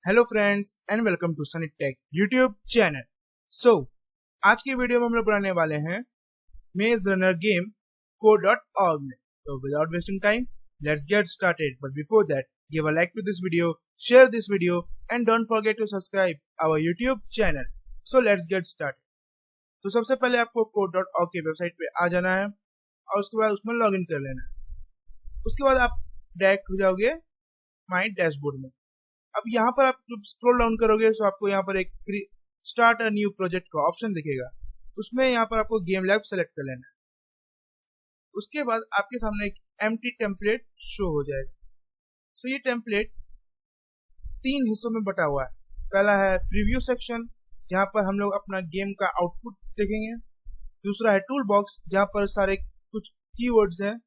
Hello friends and welcome to Sunny tech YouTube channel. So आज की video में हम लोग बनाने वाले हैं मेज रनर गेम code.org में। तो without wasting time let's get started, but before that give a like to this video, share this video and don't forget to subscribe our YouTube channel. So let's get started. तो सबसे पहले आपको code.org की website पे आ जाना है और उसके बाद उसमें लॉग इन कर लेना है। उसके बाद आप डायरेक्ट हो जाओगे माई डैशबोर्ड में। अब यहाँ पर आप जब स्क्रॉल डाउन करोगे तो आपको यहाँ पर एक स्टार्ट अ न्यू प्रोजेक्ट का ऑप्शन दिखेगा। उसमें यहाँ पर आपको गेम लैब सेलेक्ट कर लेना है। उसके बाद आपके सामने एक एम्प्टी टेम्पलेट शो हो जाएगा। तो ये टेम्पलेट 3 हिस्सों में बटा हुआ है। पहला है प्रीव्यू सेक्शन, जहाँ पर हम लोग अपना गेम का आउटपुट देखेंगे। दूसरा है टूल बॉक्स, जहाँ पर सारे कुछ कीवर्ड्स हैं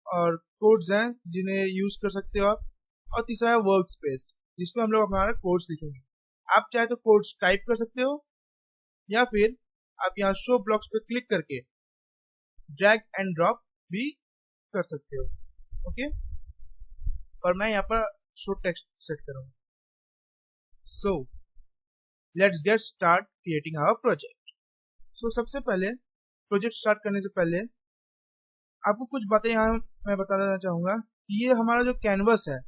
और कोड्स हैं जिन्हें यूज कर सकते हो आप। और तीसरा है वर्क स्पेस, जिसमें हम लोग हमारा कोड्स लिखेंगे। आप चाहे तो कोड्स टाइप कर सकते हो या फिर आप यहाँ शो ब्लॉक्स पे क्लिक करके ड्रैग एंड ड्रॉप भी कर सकते हो। ओके, पर मैं यहाँ पर शो टेक्स्ट सेट करूंगा। So let's get start creating our project. So सबसे पहले प्रोजेक्ट स्टार्ट करने से पहले आपको कुछ बातें यहाँ मैं बता देना चाहूंगा कि ये हमारा जो कैनवस है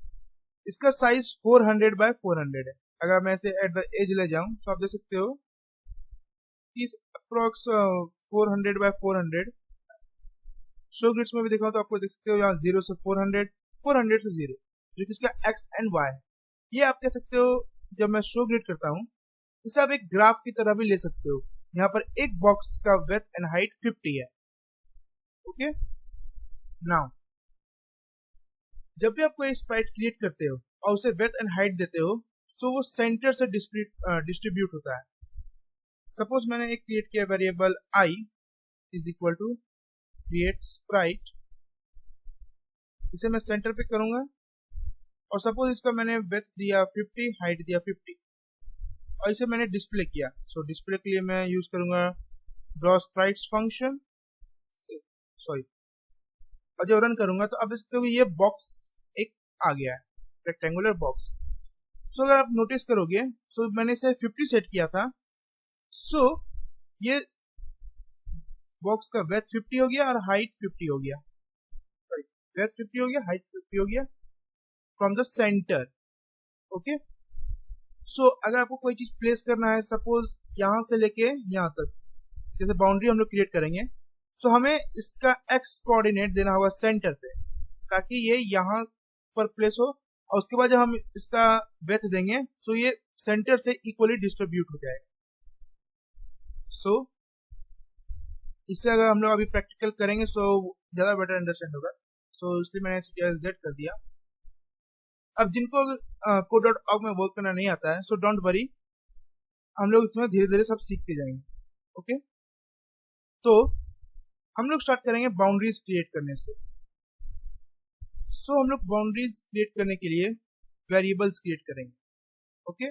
इसका साइज 400 बाय 400 है। अगर मैं इसे एट द एज ले जाऊं तो आप देख सकते हो कि अप्रोक्स 400 बाय 400। शो ग्रिड्स में भी देखा तो आपको देख सकते हो यहाँ 0 से 400, 400 से 0, जो कि इसका एक्स एंड वाई है। ये आप कह सकते हो जब मैं शो ग्रिड करता हूँ इसे आप एक ग्राफ की तरह भी ले सकते हो। यहाँ पर एक बॉक्स का विड्थ एंड हाइट 50 है। ओके, नाउ जब भी आप कोई स्प्राइट क्रिएट करते हो और उसे विड्थ एंड हाइट देते हो सो वो सेंटर से डिस्ट्रीब्यूट होता है। सपोज मैंने एक क्रिएट किया variable i is equal to create sprite, इसे मैं सेंटर पे करूंगा और सपोज इसका मैंने विड्थ दिया 50, हाइट दिया 50 और इसे मैंने डिस्प्ले किया। सो डिस्प्ले के लिए मैं यूज करूंगा ड्रॉ स्प्राइट्स फंक्शन, सॉरी, और जब रन करूंगा तो आप देख सकते हो कि ये बॉक्स एक आ गया है, रेक्टेंगुलर बॉक्स। सो अगर आप नोटिस करोगे सो मैंने इसे 50 सेट किया था। सो ये बॉक्स का विड्थ 50 हो गया और हाइट 50 हो गया, सॉरी, विड्थ 50 हो गया, हाइट 50 हो गया फ्रॉम द सेंटर। ओके, सो अगर आपको कोई चीज प्लेस करना है, सपोज यहां से लेके यहां तक, जैसे बाउंड्री हम लोग क्रिएट करेंगे, सो हमें इसका एक्स कोऑर्डिनेट देना होगा सेंटर पे, ताकि ये यहाँ पर प्लेस हो और उसके बाद जब हम इसका विड्थ देंगे सो ये सेंटर से इक्वली डिस्ट्रीब्यूट हो जाएगा। सो इससे अगर हम लोग अभी प्रैक्टिकल करेंगे सो ज्यादा बेटर अंडरस्टैंड होगा। सो इसलिए मैंने CTRL-Z कर दिया। अब जिनको code.org में वर्क करना नहीं आता है सो डोंट वरी, हम लोग इसमें धीरे धीरे सब सीखते जाएंगे। ओके, तो हम लोग स्टार्ट करेंगे बाउंड्रीज क्रिएट करने से। सो हम लोग बाउंड्रीज क्रिएट करने के लिए वेरिएबल्स क्रिएट करेंगे। ओके,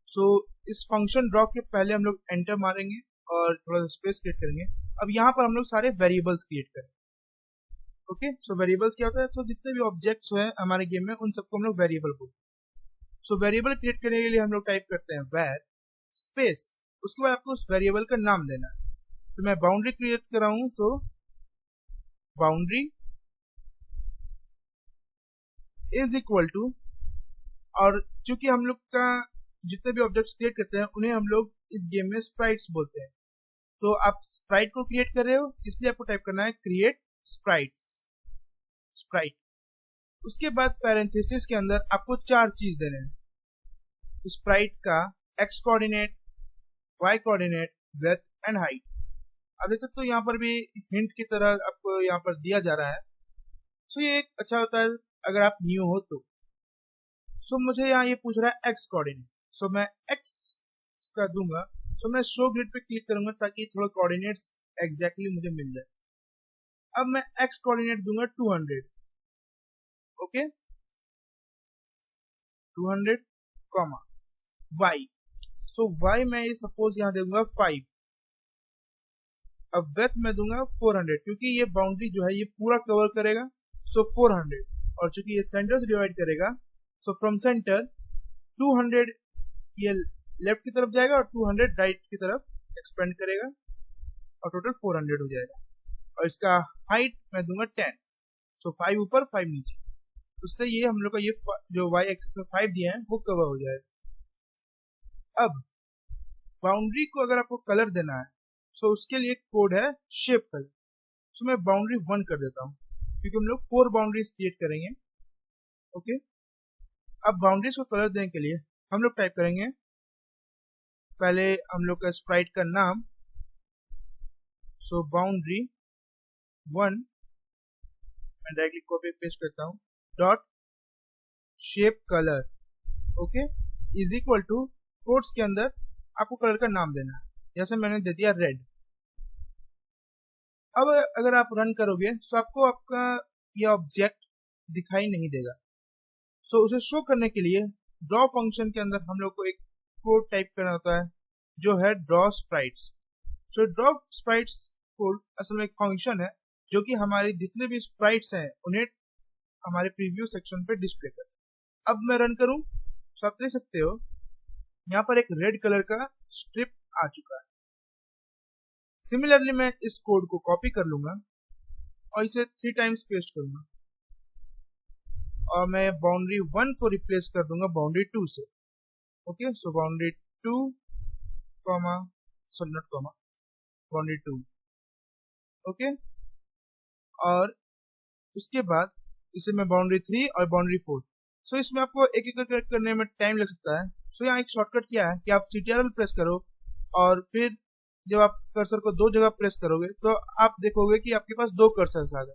सो इस फंक्शन ड्रॉ के पहले हम लोग एंटर मारेंगे और थोड़ा सा स्पेस क्रिएट करेंगे। अब यहाँ पर हम लोग सारे वेरिएबल्स क्रिएट करेंगे। ओके, सो वेरिएबल्स क्या होता है, तो जितने भी ऑब्जेक्ट्स हैं हमारे गेम में उन सबको हम लोग वेरिएबल बोलते हैं। सो वेरिएबल क्रिएट करने के लिए हम लोग टाइप करते हैं var स्पेस, उसके बाद आपको उस वेरिएबल का नाम देना है। तो मैं बाउंड्री क्रिएट कर रहा हूं, सो बाउंड्री इज इक्वल टू, और चूंकि हम लोग का जितने भी ऑब्जेक्ट्स क्रिएट करते हैं उन्हें हम लोग इस गेम में स्प्राइट्स बोलते हैं। तो आप स्प्राइट को क्रिएट कर रहे हो इसलिए आपको टाइप करना है क्रिएट स्प्राइट्स, स्प्राइट। उसके बाद पैरेंथेसिस के अंदर आपको 4 चीज देने हैं, स्प्राइट का X coordinate, Y coordinate, width and height. आप देख सकते हो यहाँ पर भी हिंट की तरह आपको यहाँ पर दिया जा रहा है। सो ये एक अच्छा होता है अगर आप न्यू हो तो। सो मुझे यहाँ ये पूछ रहा है एक्स कोऑर्डिनेट, सो मैं एक्स इसका दूंगा। सो मैं शो ग्रिड पे क्लिक करूंगा ताकि थोड़ा कोऑर्डिनेट्स एग्जैक्टली मुझे मिल जाए। अब मैं एक्स कोऑर्डिनेट दूंगा 200। ओके, 200 कॉमा वाई, सो वाई मैं ये सपोज यहाँ दूंगा 5। अब विड्थ मैं दूंगा 400 क्योंकि ये बाउंड्री जो है ये पूरा कवर करेगा, सो 400। और चूंकि ये सेंटर से डिवाइड करेगा सो फ्रॉम सेंटर 200 ये लेफ्ट की तरफ जाएगा और 200 राइट की तरफ एक्सपेंड करेगा और टोटल 400 हो जाएगा। और इसका हाइट मैं दूंगा 10, सो 5 ऊपर 5 नीचे। उससे ये हम लोग का ये जो वाई एक्सिस में 5 दिया है वो कवर हो जाएगा। अब बाउंड्री को अगर आपको कलर देना है सो उसके लिए कोड है शेप कलर। सो मैं बाउंड्री 1 कर देता हूँ क्योंकि हम लोग 4 बाउंड्रीज क्रिएट करेंगे। ओके, अब बाउंड्रीज को कलर देने के लिए हम लोग टाइप करेंगे पहले हम लोग का स्प्राइट का नाम, सो बाउंड्री 1 मैं डायरेक्टली कॉपी पेस्ट करता हूँ dot shape colour, okay, is equal to quotes के अंदर आपको कलर का नाम देना है, जैसे मैंने दे दिया रेड। अब अगर आप रन करोगे तो आपको आपका ये ऑब्जेक्ट दिखाई नहीं देगा। सो उसे शो करने के लिए ड्रॉ फंक्शन के अंदर हम लोग को एक कोड टाइप करना होता है जो है draw sprites. So draw sprites code असल में एक फंक्शन है जो कि हमारे जितने भी स्प्राइट्स हैं उन्हें हमारे प्रीव्यू सेक्शन पे डिस्प्ले कर। अब मैं रन करूं तो आप देख सकते हो यहाँ पर एक रेड कलर का स्ट्रिप आ चुका है। सिमिलरली मैं इस कोड को कॉपी कर लूंगा और इसे 3 टाइम्स पेस्ट करूंगा और मैं बाउंड्री 1 को रिप्लेस कर दूंगा बाउंड्री 2 से। ओके, सो बाउंड्री 2 बाउंड्री 2, ओके, और उसके बाद इसे मैं बाउंड्री 3 और बाउंड्री 4। सो इसमें आपको एक एक करने में टाइम लग सकता है। सो यहाँ एक शॉर्टकट क्या है कि आप CTRL प्रेस करो और फिर जब आप कर्सर को 2 जगह प्रेस करोगे तो आप देखोगे कि आपके पास 2 कर्सर्स आ गए।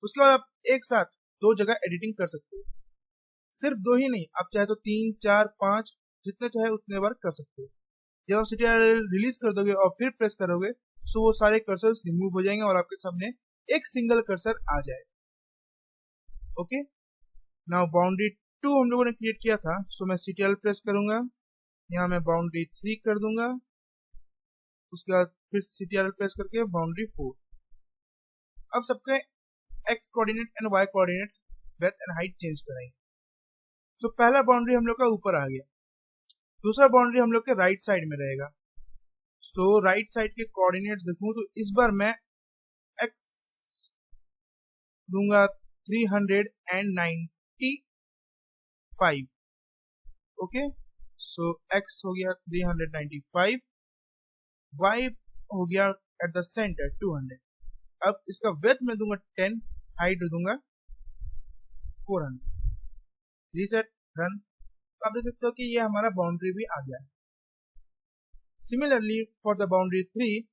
उसके बाद आप एक साथ 2 जगह एडिटिंग कर सकते हो। सिर्फ 2 ही नहीं, आप चाहे तो 3, 4, 5 जितने चाहे उतने बार कर सकते हो। जब आप CTRL रिलीज कर दोगे और फिर प्रेस करोगे तो वो सारे कर्सर्स रिमूव हो जाएंगे और आपके सामने एक सिंगल कर्सर आ जाएगा। ओके, नाउ बाउंड्री 2 हम लोगों ने क्रिएट किया था, सो मैं CTRL प्रेस करूंगा, यहाँ मैं बाउंड्री 3 कर दूंगा, उसके बाद फिर CTRL प्रेस करके बाउंड्री 4। अब सबके x coordinate and y coordinate width and height change करेंगे। सो पहला बाउंड्री हम लोग का ऊपर आ गया, दूसरा बाउंड्री हम लोग के राइट साइड में रहेगा। सो राइट साइड के कोऑर्डिनेट्स देखूं तो इस बार मैं x दूंगा 395। ओके, सो x हो गया 395, y हो गया एट द सेंटर 200। अब इसका विड्थ में दूंगा 10, हाइट दूंगा 400। रीसेट रन, आप देख सकते हो कि ये हमारा बाउंड्री भी आ गया है। सिमिलरली फॉर द बाउंड्री 3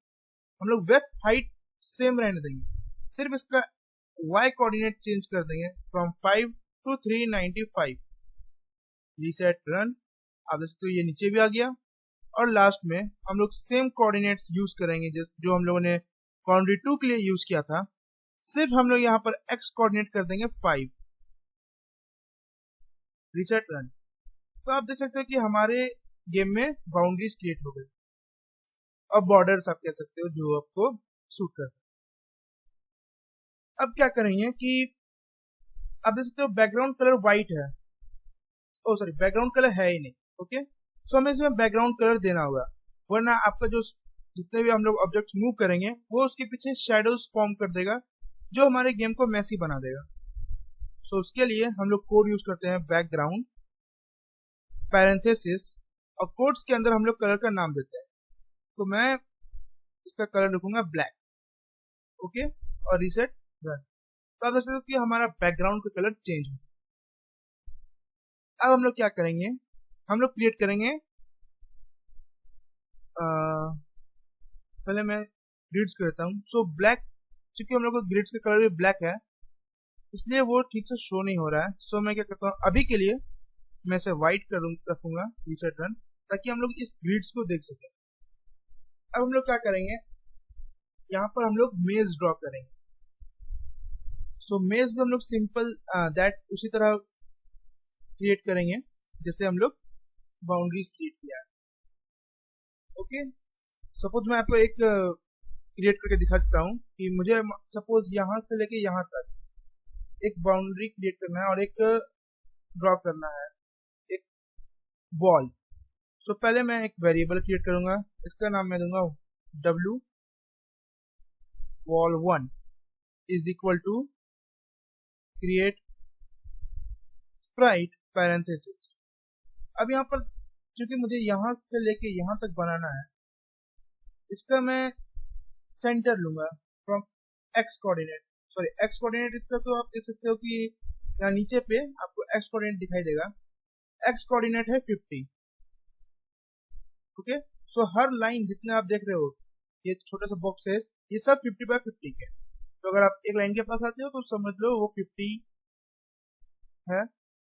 हम लोग विड्थ हाइट सेम रहने देंगे, सिर्फ इसका y कोऑर्डिनेट चेंज कर देंगे फ्रॉम 5 टू 395। रीसेट रन, आप देख सकते हो ये नीचे भी आ गया। और लास्ट में हम लोग सेम कोऑर्डिनेट्स यूज करेंगे जो हम लोगों ने बाउंड्री 2 के लिए यूज किया था, सिर्फ हम लोग यहाँ पर x कोऑर्डिनेट कर देंगे 5। रीसेट रन, तो आप देख सकते हो कि हमारे गेम में बाउंड्रीज क्रिएट हो गई और बॉर्डर्स आप कह सकते हो जो आपको सूट करता है। अब क्या करेंगे कि आप देख सकते हो बैकग्राउंड कलर व्हाइट है, ओ सॉरी बैकग्राउंड कलर है ही नहीं। ओके, सो हमें इसमें बैकग्राउंड कलर देना होगा, वरना आपका जो जितने भी हम लोग ऑब्जेक्ट्स मूव करेंगे वो उसके पीछे शेडोज फॉर्म कर देगा जो हमारे गेम को मैसी बना देगा। सो उसके लिए हम लोग कोड यूज करते हैं बैकग्राउंड पैरेंथेसिस और कोड्स के अंदर हम लोग कलर का नाम देते हैं। तो मैं इसका कलर रखूंगा ब्लैक। ओके, और रीसेट रन, तो आप देख सकते हो कि हमारा बैकग्राउंड का कलर चेंज हो। अब हम लोग क्या करेंगे, हम लोग क्रिएट करेंगे पहले मैं ग्रिड्स करता हूँ। सो ब्लैक, क्योंकि हम लोग को ग्रिड्स का कलर भी ब्लैक है इसलिए वो ठीक से शो नहीं हो रहा है। सो मैं क्या करता हूँ, अभी के लिए मैं इसे व्हाइट रखूंगा, रीसेट रन, ताकि हम लोग इस ग्रिड्स को देख सकें। अब हम लोग क्या करेंगे, यहाँ पर हम लोग मेज ड्रॉ करेंगे। सो मेज में हम लोग सिंपल दैट उसी तरह क्रिएट करेंगे जैसे हम लोग बाउंड्रीज क्रिएट किया है। ओके, सपोज मैं आपको एक क्रिएट करके दिखा देता हूँ कि मुझे सपोज यहाँ से लेके यहाँ तक एक बाउंड्री क्रिएट करना है और एक ड्रॉ करना है, एक वॉल। सो पहले मैं एक वेरिएबल क्रिएट करूंगा, इसका नाम मैं दूंगा w wall1 is equal to create sprite parenthesis. अब यहाँ पर क्योंकि मुझे यहाँ से लेके यहाँ तक बनाना है, इसका मैं सेंटर लूंगा from x coordinate, sorry x coordinate इसका, तो आप देख सकते हो कि यहाँ नीचे पे आपको एक्स कोऑर्डिनेट दिखाई देगा, एक्स कोऑर्डिनेट है 50। ओके, सो हर लाइन जितने आप देख रहे हो ये छोटा सा बॉक्सेस, ये सब 50/50 के। तो अगर आप एक लाइन के पास आते हो तो समझ लो वो 50 है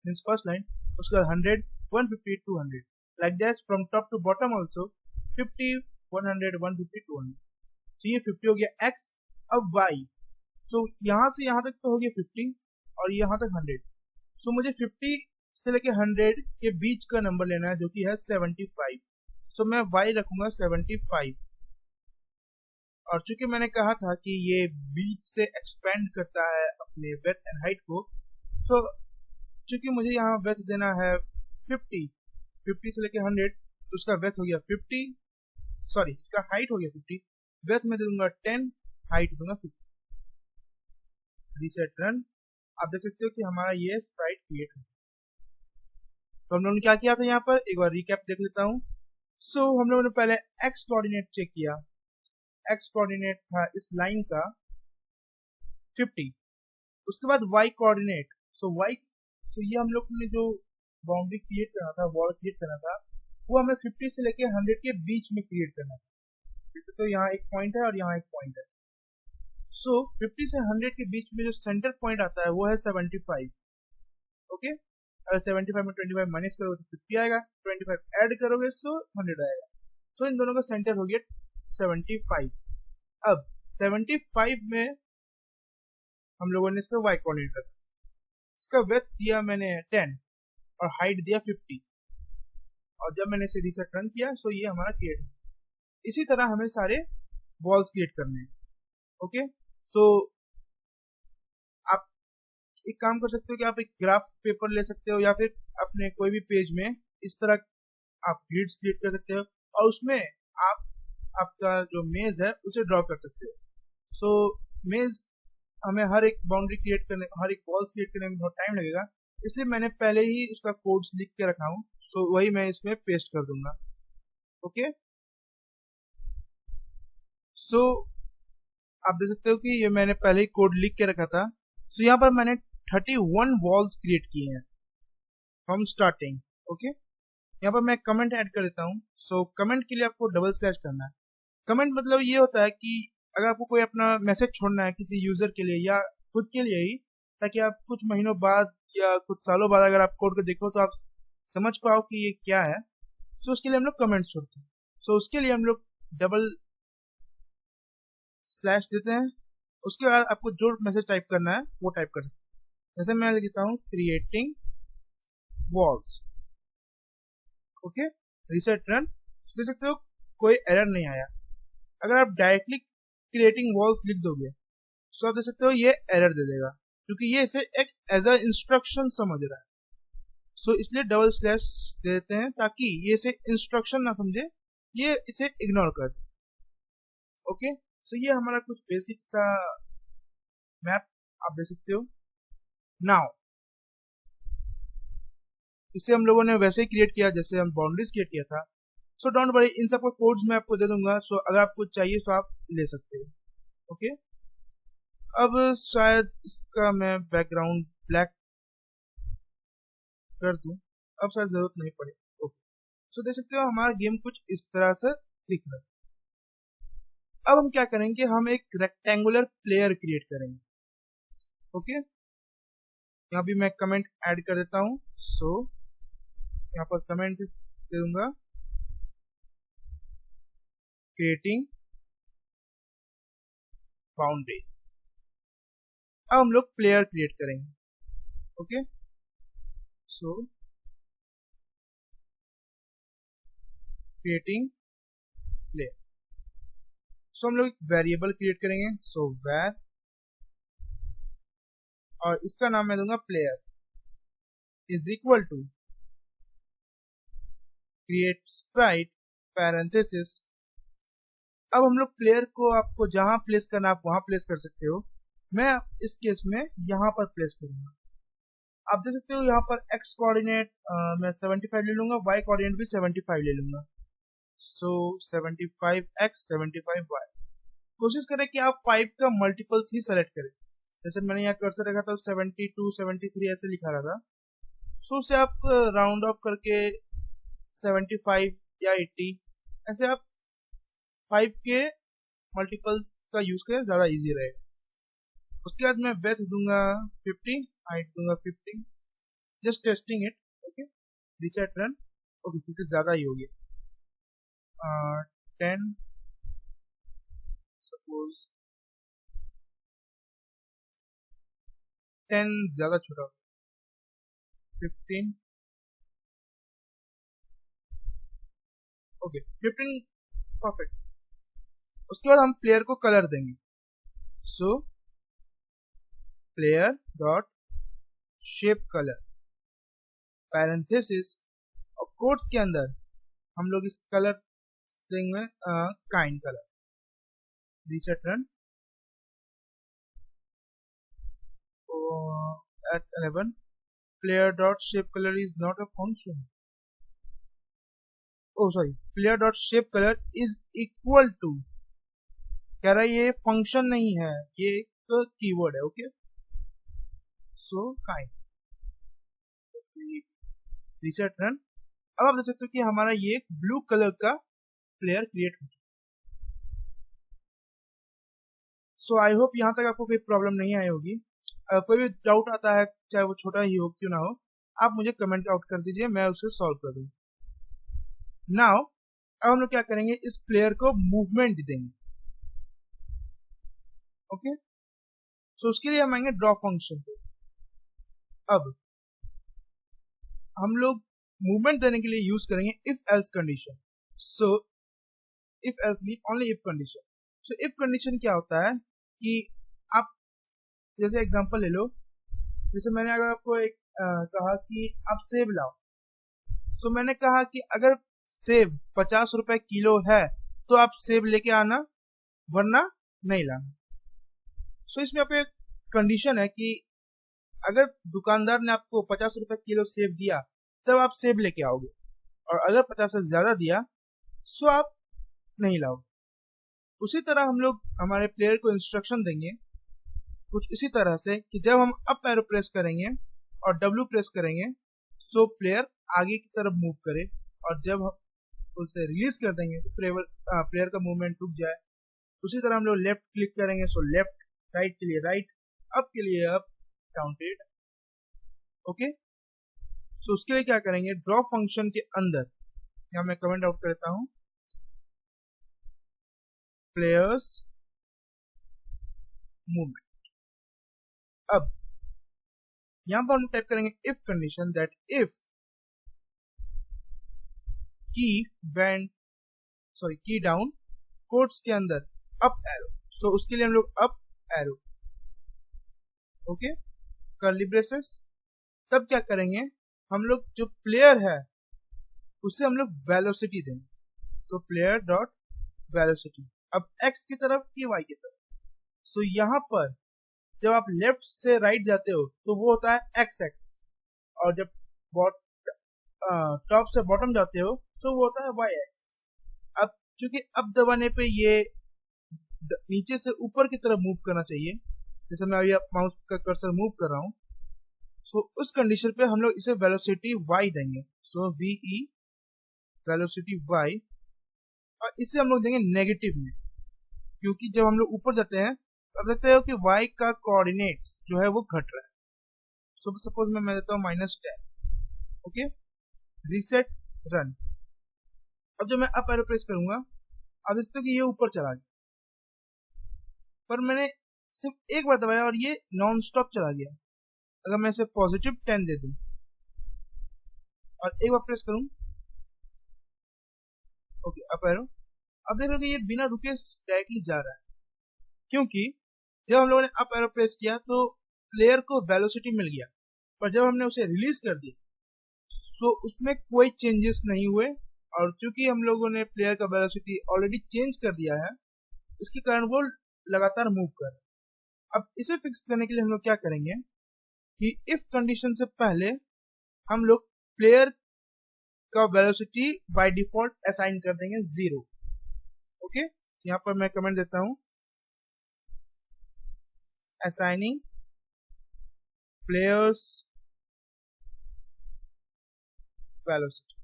मीन्स फर्स्ट लाइन, उसके बाद 100 150 200 like that from top to bottom also 50 100 150 200। तो ये 50 हो गया x। अब y, सो यहाँ से यहाँ तक तो हो गया 50 और यहाँ तक 100। सो मुझे 50 से लेके 100 के बीच का नंबर लेना है जो कि है 75। सो मैं y रखूंगा 75। और चूंकि मैंने कहा था कि ये बीच से एक्सपेंड करता है अपने विड्थ एंड हाइट को, सो चूंकि मुझे यहाँ विड्थ देना है 50 से लेके 100, तो उसका विड्थ हो गया 50, सॉरी इसका हाइट हो गया 50, विड्थ में दूंगा 10, हाइट दूंगा 50। Reset run. आप देख सकते हो कि हमारा ये स्प्राइट क्रिएट हो। तो हम लोगों ने क्या किया था, यहाँ पर एक बार रिकैप देख लेता हूँ। सो हम लोगों ने पहले एक्स कोऑर्डिनेट चेक किया, एक्स कोऑर्डिनेट था इस लाइन का 50। उसके बाद वाई कोऑर्डिनेट, सो ये हम लोग ने जो बाउंड्री क्रिएट करना था, वॉल क्रिएट करना था, वो हमें 50 से लेके 100 के बीच में क्रिएट करना था। जैसे तो यहाँ एक पॉइंट है और यहाँ एक पॉइंट है। सो 50 से 100 के बीच में जो सेंटर पॉइंट आता है वो है 75। ओके, अगर 75 में 25 माइनस करोगे तो 50 आएगा, 25 ऐड करोगे तो 100 आएगा। तो इन दोनों का सेंटर हो गया 75। अब 75 में हम लोगों ने इसका वाई कोऑर्डिनेट रखा, इसका विड्थ दिया मैंने 10 और हाइट दिया 50। और जब मैंने इसे रीसेट रन किया सो ये हमारा क्रिएट है। इसी तरह हमें सारे वॉल्स क्रिएट करने हैं। ओके, सो आप एक काम कर सकते हो कि आप एक ग्राफ पेपर ले सकते हो या फिर अपने कोई भी पेज में इस तरह आप ग्रिड्स क्रिएट कर सकते हो और उसमें आप आपका जो मेज है उसे ड्रॉ कर सकते हो। सो मेज हमें हर एक बाउंड्री क्रिएट करने, हर एक वॉल्स क्रिएट करने में बहुत टाइम लगेगा, इसलिए मैंने पहले ही उसका कोड्स लिख के रखा हूँ। सो वही मैं इसमें पेस्ट कर दूंगा। ओके, सो आप देख सकते हो कि ये मैंने पहले ही कोड लिख के रखा था। सो यहाँ पर मैंने 31 वॉल्स क्रिएट किए हैं फ्रॉम स्टार्टिंग। ओके, यहाँ पर मैं कमेंट ऐड कर देता हूँ। सो कमेंट के लिए आपको डबल स्लैश करना है। कमेंट मतलब ये होता है कि अगर आपको कोई अपना मैसेज छोड़ना है किसी यूजर के लिए या खुद के लिए ही, ताकि आप कुछ महीनों बाद या कुछ सालों बाद अगर आप कोड को देखो तो आप समझ पाओ कि ये क्या है, तो उसके लिए हम लोग कमेंट छोड़ते हैं। तो उसके लिए हम लोग डबल स्लैश देते हैं। उसके बाद आपको जो मैसेज टाइप करना है वो टाइप कर सकते हैं। जैसे मैं लिखता हूँ creating walls. Okay, reset run. देख सकते हो कोई एरर नहीं आया। अगर आप डायरेक्टली क्रिएटिंग वॉल्स लिख दोगे तो आप देख सकते हो ये एरर दे देगा, क्योंकि ये इसे एक एज अ इंस्ट्रक्शन समझ रहा है। सो इसलिए डबल स्लैश दे देते हैं ताकि ये इसे इंस्ट्रक्शन ना समझे, ये इसे इग्नोर कर दे। ओके, सो ये हमारा कुछ बेसिक सा मैप आप देख सकते हो। नाउ इसे हम लोगों ने वैसे ही क्रिएट किया जैसे हम बाउंड्रीज क्रिएट किया था। सो डोंट वरी, इन सबका कोड्स मैं आपको दे दूंगा। सो अगर आपको चाहिए तो आप ले सकते हो। ओके, अब शायद इसका मैं बैकग्राउंड ब्लैक कर दूं, अब शायद जरूरत नहीं पड़े। ओके, सो देख सकते हो हमारा गेम कुछ इस तरह से दिख रहा है। अब हम क्या करेंगे, हम एक रेक्टेंगुलर प्लेयर क्रिएट करेंगे। ओके, यहाँ भी मैं कमेंट ऐड कर देता हूँ। सो यहाँ पर कमेंट दे दूंगा क्रिएटिंग बाउंड्रीज। अब हम लोग प्लेयर क्रिएट करेंगे। Okay, so creating player. So हम लोग एक वेरिएबल क्रिएट करेंगे। सो वेर, और इसका नाम मैं दूंगा player is equal to create sprite parenthesis. अब हम लोग प्लेयर को आपको जहां प्लेस करना आप वहां प्लेस कर सकते हो। मैं इस केस में यहाँ पर प्लेस करूंगा। आप देख सकते हो यहाँ पर x कोऑर्डिनेट मैं 75 ले लूंगा, y कोऑर्डिनेट भी 75 ले लूंगा। सो 75x 75y। कोशिश करें कि आप 5 का मल्टीपल्स ही सेलेक्ट करें। जैसे मैंने यहाँ कर्सर रखा था 72 73 ऐसे लिखा रहा था। सो उसे आप राउंड ऑफ करके 75 या 80 ऐसे आप 5 के मल्टीपल्स का यूज करें, ज़्यादा इजी रहेगा। उसके बाद मैं विड्थ दूंगा 50, हाइट दूंगा 50, just testing it. Okay, reset run. Okay, 50 ज़्यादा ही हो गया। 10 सपोज 10 ज़्यादा छोटा हो, 15। Okay, 15 perfect. उसके बाद हम प्लेयर को कलर देंगे। सो player dot shape colour parenthesis और कोट्स के अंदर हम लोग इस कलर देंगे kind colour. Reset run. At 11 player dot shape color is not a function. Oh sorry, player dot shape color is equal to, कह रहा है ये फंक्शन नहीं है, ये एक कीवर्ड है। Okay, so kind. Reset run. अब आप देख सकते हो कि हमारा ये ब्लू कलर का प्लेयर क्रिएट हो चुका। सो आई होप यहाँ तक आपको कोई प्रॉब्लम नहीं आई होगी। कोई भी डाउट आता है, चाहे वो छोटा ही हो क्यों ना हो, आप मुझे कमेंट आउट कर दीजिए, मैं उसे सॉल्व कर दूंगा। नाउ अब हम लोग क्या करेंगे, इस प्लेयर को मूवमेंट देंगे। ओके, सो उसके लिए हम आएंगे ड्रॉ फंक्शन पे। अब हम लोग मूवमेंट देने के लिए यूज करेंगे if else condition. So if else mean only if condition. So if condition क्या होता है कि आप जैसे एग्जांपल ले लो, जैसे मैंने अगर आपको एक कहा कि आप सेब लाओ, तो मैंने कहा कि अगर सेब 50 रुपए किलो है तो आप सेब लेके आना, वरना नहीं लाना। सो इसमें आपको एक कंडीशन है कि अगर दुकानदार ने आपको 50 रुपए किलो सेब दिया तब आप सेब लेके आओगे, और अगर 50 से ज्यादा दिया सो आप नहीं लाओगे। उसी तरह हम लोग हमारे प्लेयर को इंस्ट्रक्शन देंगे कुछ इसी तरह से कि जब हम अप एरो प्रेस करेंगे और W प्रेस करेंगे सो प्लेयर आगे की तरफ मूव करे, और जब हम उसे रिलीज कर देंगे तो प्लेयर का मूवमेंट रुक जाए। उसी तरह हम लोग लेफ्ट क्लिक करेंगे सो लेफ्ट, राइट के लिए राइट, अप के लिए अप, काउंटेड। ओके, सो उसके लिए क्या करेंगे, ड्रॉ फंक्शन के अंदर यहाँ मैं कमेंट आउट करता हूं, प्लेयर्स मूवमेंट। अब यहां पर हम टाइप करेंगे इफ कंडीशन दैट इफ की डाउन कोट्स के अंदर अप एरो। सो उसके लिए हम लोग up arrow, okay, curly braces. तब क्या करेंगे, हम लोग जो प्लेयर है उसे हम लोग वेलोसिटी देंगे। सो प्लेयर डॉट वेलोसिटी, अब x की तरफ कि y की तरफ। सो यहाँ पर जब आप लेफ्ट से राइट जाते हो तो वो होता है x एक्सिस, और जब टॉप से बॉटम जाते हो तो वो होता है y एक्सिस। अब क्योंकि अब दबाने पे ये नीचे से ऊपर की तरफ मूव करना चाहिए, जैसे मैं अभी माउस का कर्सर मूव कर रहा हूँ, सो उस कंडीशन पे हम लोग इसे वेलोसिटी y देंगे। सो VE वेलोसिटी y, और इसे हम लोग देंगे नेगेटिव में, क्योंकि जब हम लोग ऊपर जाते हैं तो देखते हो कि y का कोऑर्डिनेट्स जो है वो घट रहा है। सो सपोज मैं देता हूँ -10। Okay, reset run. अब जब मैं अप एरो प्रेस करूंगा, अब देखते हो कि ये ऊपर चला गया, पर मैंने सिर्फ एक बार दबाया और ये नॉन स्टॉप चला गया। अगर मैं इसे पॉजिटिव 10 दे दूं और एक बार प्रेस करूं, ओके, अप एरो, अब देख रहे हो कि ये बिना रुके डायरेक्टली जा रहा है, क्योंकि जब हम लोगों ने अप एरो प्रेस किया तो प्लेयर को वेलोसिटी मिल गया, पर जब हमने उसे रिलीज कर दिया सो उसमें कोई चेंजेस नहीं हुए, और चूंकि हम लोगों ने प्लेयर का वेलोसिटी ऑलरेडी चेंज कर दिया है, इसके कारण वो लगातार मूव कर रहा है। अब इसे फिक्स करने के लिए हम लोग क्या करेंगे कि इफ कंडीशन से पहले हम लोग प्लेयर का वेलोसिटी बाय डिफॉल्ट असाइन कर देंगे 0। ओके, यहाँ पर मैं कमेंट देता हूं, असाइनिंग प्लेयर्स वेलोसिटी।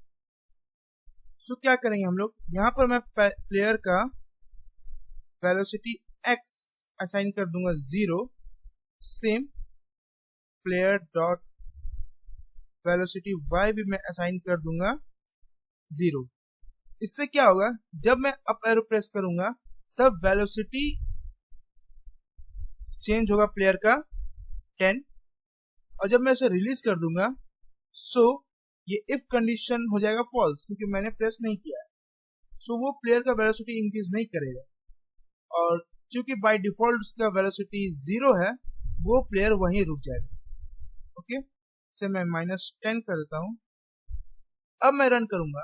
सो क्या करेंगे हम लोग, यहाँ पर मैं प्लेयर का वेलोसिटी x असाइन कर दूंगा 0। Same player dot velocity y भी मैं असाइन कर दूंगा 0। इससे क्या होगा, जब मैं अप एरो प्रेस करूंगा सब वेलोसिटी चेंज होगा प्लेयर का 10, और जब मैं इसे रिलीज कर दूंगा सो ये इफ कंडीशन हो जाएगा फॉल्स, क्योंकि मैंने प्रेस नहीं किया है। सो वो प्लेयर का वेलोसिटी इंक्रीज नहीं करेगा, और क्योंकि बाय डिफॉल्ट उसका वेलोसिटी 0 है, वो प्लेयर वहीं रुक जाएगा। ओके, इसे मैं -10 कर देता हूं। अब मैं रन करूंगा,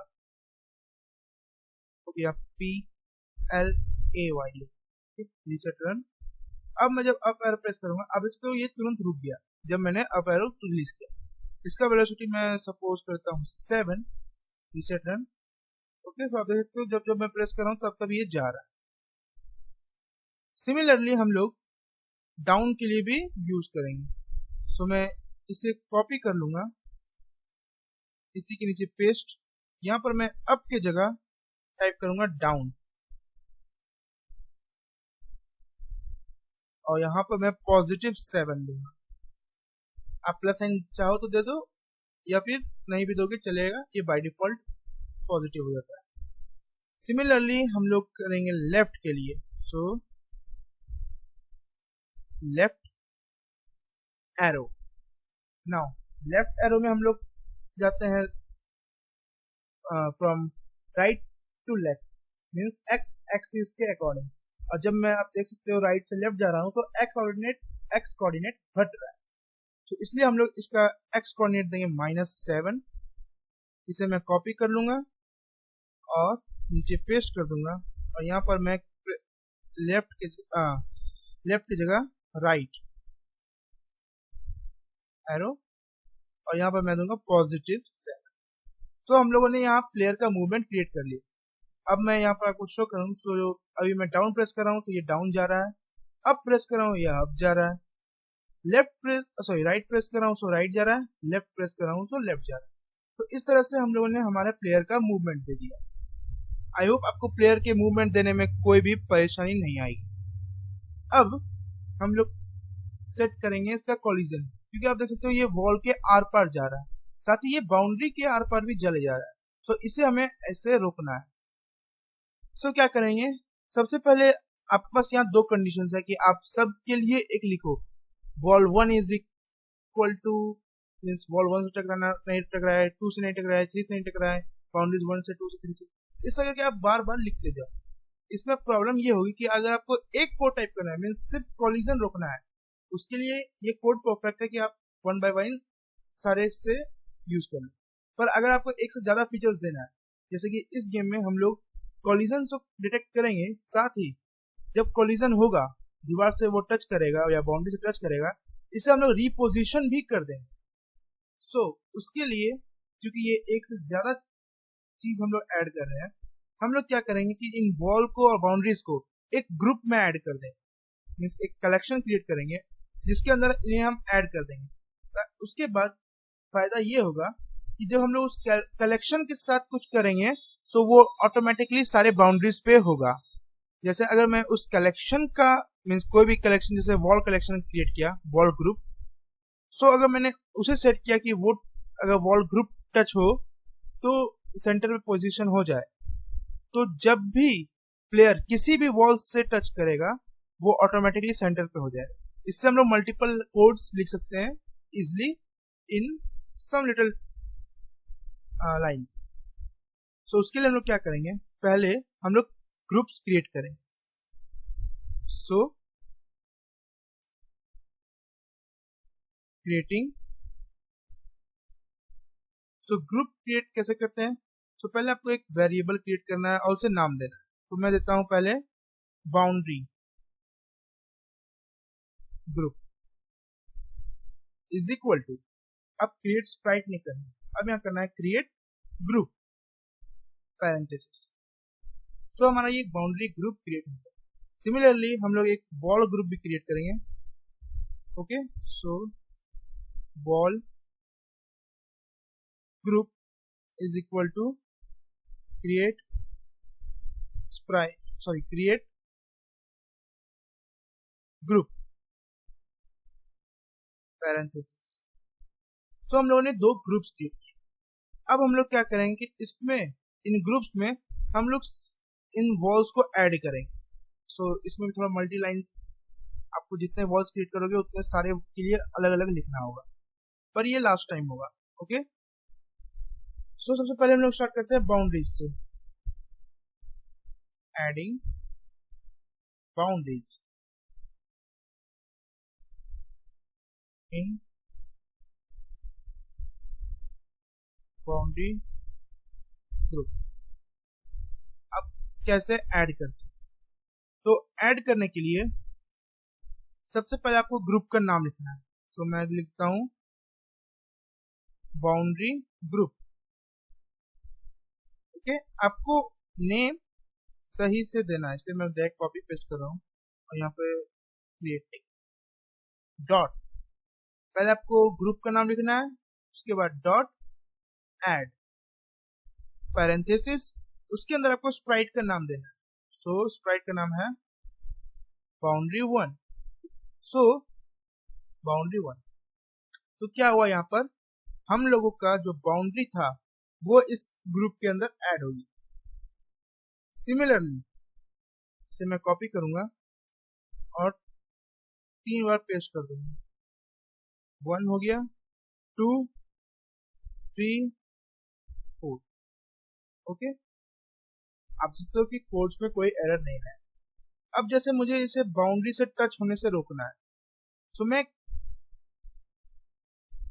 ओके, PLAY रीसेट रन। अब मैं जब अप एरो प्रेस करूंगा, अब इसको ये तुरंत रुक गया जब मैंने अप एरो रिलीज किया। इसका वेलोसिटी मैं सपोज करता हूँ 7, रीसेट रन। ओके, तो आप देख सकते हो जब जब मैं प्रेस कर रहा हूँ तब तब ये जा रहा है। सिमिलरली हम लोग डाउन के लिए भी यूज करेंगे। सो मैं इसे कॉपी कर लूंगा, इसी के नीचे पेस्ट। यहाँ पर मैं अप के जगह टाइप करूंगा डाउन, और यहाँ पर मैं +7 दूंगा। आप प्लस साइन चाहो तो दे दो, या फिर नहीं भी दोगे चलेगा, ये बाय डिफॉल्ट पॉजिटिव हो जाता है। सिमिलरली हम लोग करेंगे लेफ्ट के लिए। So left arrow. Now left arrow में हम लोग जाते हैं from right to left, means axis के अकॉर्डिंग। और जब मैं, आप देख सकते हो, राइट से लेफ्ट जा रहा हूँ तो एक्स कोऑर्डिनेट घट रहा है, तो इसलिए हम लोग इसका एक्स कोऑर्डिनेट देंगे -7। इसे मैं कॉपी कर लूंगा और नीचे पेस्ट कर दूंगा, और यहाँ पर मैं लेफ्ट की जगह राइट एरो, और यहाँ पर मैं दूंगा +7। तो हम लोगों ने यहाँ प्लेयर का मूवमेंट क्रिएट कर लिया। अब मैं यहाँ पर आपको शो करूँ, सो अभी मैं डाउन प्रेस कर रहा हूँ तो ये डाउन जा रहा है, अप प्रेस कर रहा हूँ ये अप जा रहा है, राइट प्रेस कर रहा हूँ सो राइट जा रहा है, लेफ्ट प्रेस कर रहा हूँ सो लेफ्ट जा रहा है। तो इस तरह से हम लोगों ने हमारे प्लेयर का मूवमेंट दे दिया। आई होप आपको प्लेयर के मूवमेंट देने में कोई भी परेशानी नहीं आएगी। अब हम लोग सेट करेंगे इसका कोलिजन, क्योंकि आप देख सकते हो ये वॉल के आर पार जा रहा है, साथ ही ये बाउंड्री के आर पार भी चले जा रहा है, तो इसे हमें ऐसे रोकना है। सो क्या करेंगे, सबसे पहले आपके पास यहाँ 2 कंडीशंस है कि आप सब के लिए एक लिखो। Wall 1 is equal to, means wall 1 से टकराना नहीं टकरा है, 2 से नहीं टकरा है, 3 से नहीं टकरा है, बाउंड्रीज 1 से 2 से 3 से। इस तरह के आप बार बार लिखते जाओ। इसमें प्रॉब्लम ये होगी कि अगर आपको एक कोड टाइप करना है, मीन्स सिर्फ कोलिजन रोकना है, उसके लिए ये कोड परफेक्ट है कि आप 1 बाय 1 सारे से यूज कर लो। पर अगर आपको एक से ज्यादा फीचर्स देना है, जैसे कि इस गेम में हम लोग कोलिजन को डिटेक्ट करेंगे, साथ ही जब कोलिजन होगा दीवार से वो टच करेगा या बाउंड्री से टच करेगा, इसे हम लोग रिपोजिशन भी कर देंगे। सो उसके लिए, क्योंकि ये एक से ज्यादा चीज हम लोग ऐड कर रहे हैं, हम लोग क्या करेंगे कि इन वॉल को और बाउंड्रीज को एक ग्रुप में ऐड कर देंगे, मीन्स एक कलेक्शन क्रिएट करेंगे जिसके अंदर इन्हें हम ऐड कर देंगे। उसके बाद फायदा ये होगा कि जब हम लोग उस कलेक्शन के साथ कुछ करेंगे तो वो ऑटोमेटिकली सारे बाउंड्रीज पे होगा। जैसे अगर मैं उस कलेक्शन का, मीन्स कोई भी कलेक्शन, जैसे वॉल कलेक्शन क्रिएट किया, वॉल ग्रुप, सो अगर मैंने उसे सेट किया कि वो अगर वॉल ग्रुप टच हो तो सेंटर में पोजीशन हो जाए, तो जब भी प्लेयर किसी भी वॉल से टच करेगा वो ऑटोमेटिकली सेंटर पे हो जाएगा। इससे हम लोग मल्टीपल कोड्स लिख सकते हैं easily in some little lines. So उसके लिए हम लोग क्या करेंगे, पहले हम लोग ग्रुप्स क्रिएट करेंगे। सो क्रिएटिंग, सो ग्रुप क्रिएट कैसे करते हैं, सो पहले आपको एक वेरिएबल क्रिएट करना है और उसे नाम देना है। तो मैं देता हूं पहले boundary group is equal to, अब क्रिएट स्प्राइट नहीं करना, अब यहाँ करना है क्रिएट ग्रुप पैरेंथेसिस। सो हमारा ये बाउंड्री ग्रुप क्रिएट होगा। सिमिलरली हम लोग एक बॉल ग्रुप भी क्रिएट करेंगे। Okay, so ball group is equal to create create group parenthesis. So हम लोगों ने दो ग्रुप्स क्रिएट किए। अब हम लोग क्या करेंगे कि इसमें इन ग्रुप्स में हम लोग इन वॉल्स को ऐड करेंगे। सो इसमें भी थोड़ा मल्टी लाइन्स, आपको जितने वॉल्स क्रिएट करोगे उतने सारे के लिए अलग अलग लिखना होगा, पर ये लास्ट टाइम होगा। ओके, सो सबसे पहले हम लोग स्टार्ट करते हैं बाउंड्रीज से। Adding boundaries in boundary group. अब कैसे ऐड करते हैं? तो ऐड करने के लिए सबसे पहले आपको ग्रुप का नाम लिखना है। तो मैं लिखता हूं बाउंड्री ग्रुप। ओके, आपको नेम सही से देना है, इसलिए मैं डायरेक्ट कॉपी पेस्ट कर रहा हूं और यहाँ पे क्रिएट डॉट, पहले आपको ग्रुप का नाम लिखना है, उसके बाद डॉट ऐड पैरेंथेसिस, उसके अंदर आपको स्प्राइट का नाम देना है। सो स्प्राइट का नाम है बाउंड्री 1। सो बाउंड्री 1, तो क्या हुआ, यहाँ पर हम लोगों का जो बाउंड्री था वो इस ग्रुप के अंदर ऐड होगी। सिमिलरली इसे मैं कॉपी करूंगा और 3 बार पेस्ट कर दूंगा। 1 हो गया, 2, 3, 4। ओके, आप देखते हो कि कोड्स में कोई एरर नहीं है। अब जैसे मुझे इसे बाउंड्री से टच होने से रोकना है, सो मैं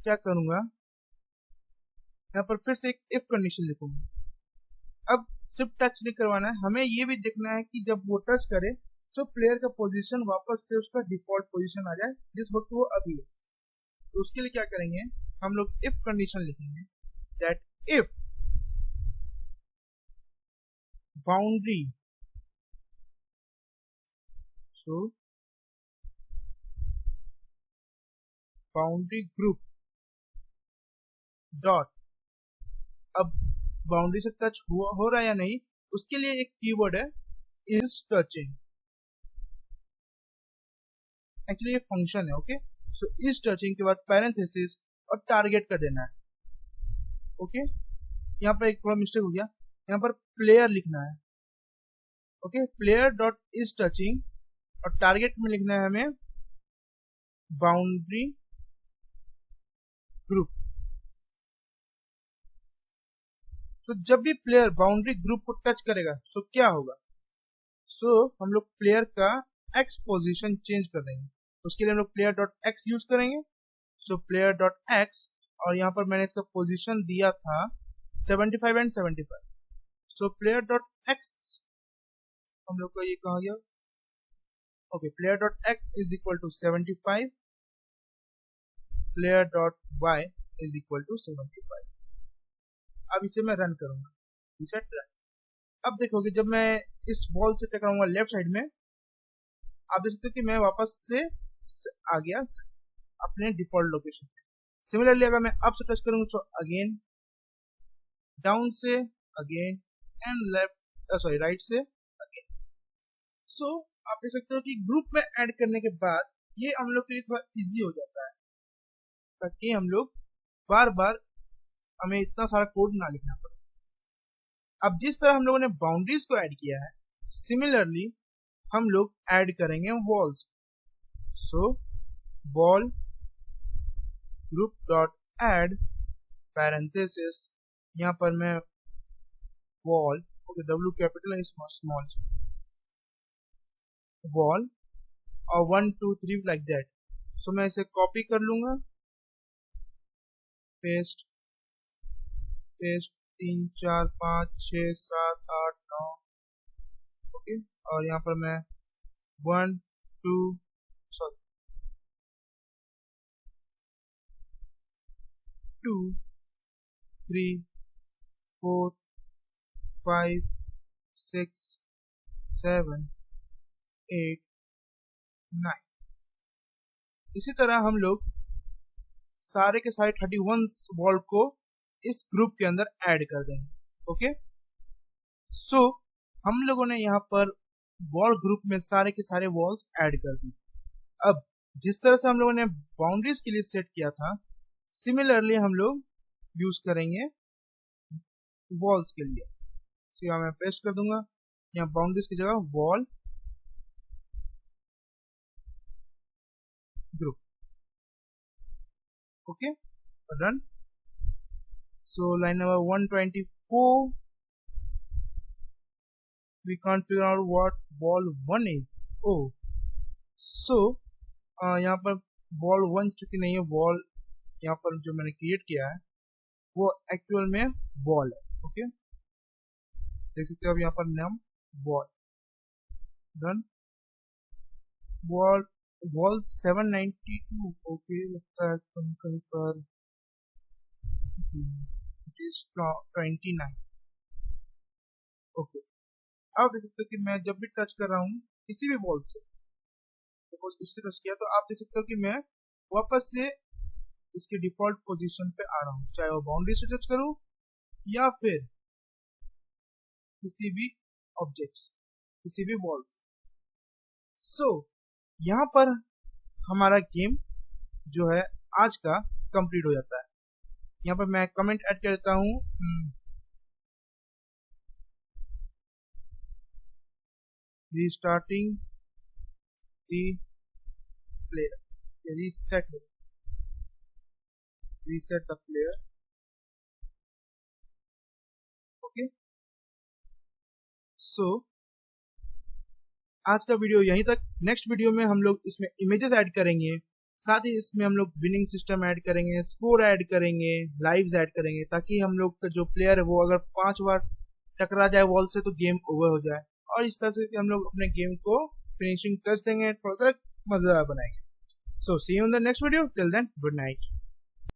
क्या करूंगा, यहाँ पर फिर से एक इफ कंडीशन लिखूंगा। अब सिर्फ टच नहीं करवाना है, हमें ये भी देखना है कि जब वो टच करे तो प्लेयर का पोजीशन वापस से उसका डिफॉल्ट पोजीशन आ जाए जिस वक्त वो अभी है। तो उसके लिए क्या करेंगे, हम लोग इफ कंडीशन लिखेंगे that if boundary, so boundary group dot, अब बाउंड्री से टच हो रहा है या नहीं उसके लिए एक कीवर्ड है इज टचिंग, एक्चुअली ये फंक्शन है। ओके, सो इज टचिंग के बाद पैरेंथेसिस और टारगेट का देना है। ओके, यहाँ पर एक थोड़ा मिस्टेक हो गया, यहाँ पर प्लेयर लिखना है। Okay, player dot is touching और टारगेट में लिखना है हमें बाउंड्री ग्रुप। सो जब भी प्लेयर बाउंड्री ग्रुप को टच करेगा सो क्या होगा, सो हम लोग प्लेयर का एक्स पोजीशन चेंज कर देंगे। उसके लिए हम लोग प्लेयर डॉट एक्स यूज करेंगे। सो प्लेयर डॉट एक्स, और यहाँ पर मैंने इसका पोजीशन दिया था 75 and 75। So player dot X, हम लोग का ये कहाँ गया, okay, player dot X is equal to 75, player dot Y is equal to 75। अब इसे मैं रन करूंगा, रीसेट रन। अब देखोगे जब मैं इस बॉल से टकराऊंगा लेफ्ट साइड में, आप देख सकते हो कि मैं वापस से आ गया अपने डिफॉल्ट लोकेशन पे। सिमिलरली अगर मैं अप से टच करूंगा तो अगेन, डाउन से again, and left sorry right से अगेन। सो आप देख सकते हो कि ग्रुप में ऐड करने के बाद ये हम लोग के लिए थोड़ा इजी हो जाता है, ताकि हम लोग बार बार हमें इतना सारा कोड ना लिखना पड़े। अब जिस तरह हम लोगों ने बाउंड्रीज को ऐड किया है, सिमिलरली हम लोग ऐड करेंगे walls. So wall group dot add parenthesis, यहाँ पर मैं wall, okay, W capital and small wall और 1 2 3 लाइक दैट। सो मैं इसे कॉपी कर लूंगा, पेस्ट पेस्ट 3 4 5 6 7 8 9, ओके। और यहाँ पर मैं 1 2 सॉरी 2 3 4 5 6 7 8 9। इसी तरह हम लोग सारे के सारे 31 वॉल को इस ग्रुप के अंदर ऐड कर देंगे, ओके। सो हम लोगों ने यहाँ पर वॉल ग्रुप में सारे के सारे वॉल्स ऐड कर दी। अब जिस तरह से हम लोगों ने बाउंड्रीज के लिए सेट किया था, सिमिलरली हम लोग यूज करेंगे वॉल्स के लिए। सो यहाँ मैं पेस्ट कर दूंगा, यहाँ बाउंड्रीज की जगह wall group, okay, done. So line number 124, we can't figure out what wall 1 is. Oh, so यहाँ पर वॉल 1 चूंकि नहीं है, वॉल यहाँ पर जो मैंने क्रिएट किया है वो एक्चुअल में वॉल है, ओके। देख सकते हो अब यहाँ पर नाम wall, done. Wall wall 792, okay, लगता है कहीं कहीं पर 29, ओके। आप देख सकते हो कि मैं जब भी टच कर रहा हूँ किसी भी वॉल से, सपोज इससे टच किया, तो आप देख सकते हो कि मैं वापस से इसके डिफॉल्ट पोजीशन पे आ रहा हूँ, चाहे वो बाउंड्री से टच करूँ या फिर किसी भी ऑब्जेक्ट्स, किसी भी वॉल्स। सो यहाँ पर हमारा गेम जो है आज का कंप्लीट हो जाता है। यहाँ पर मैं कमेंट ऐड कर देता हूँ, restarting the player, reset the player, okay. So आज का वीडियो यहीं तक। नेक्स्ट वीडियो में हम लोग इसमें इमेजेस ऐड करेंगे, साथ ही इसमें हम लोग विनिंग सिस्टम ऐड करेंगे, स्कोर ऐड करेंगे, लाइव्स ऐड करेंगे, ताकि हम लोग का जो प्लेयर है वो अगर 5 बार टकरा जाए वॉल से तो गेम ओवर हो जाए, और इस तरह से हम लोग अपने गेम को फिनिशिंग टच देंगे, थोड़ा सा मजेदार बनाएंगे। So see you in the next video, till then good night.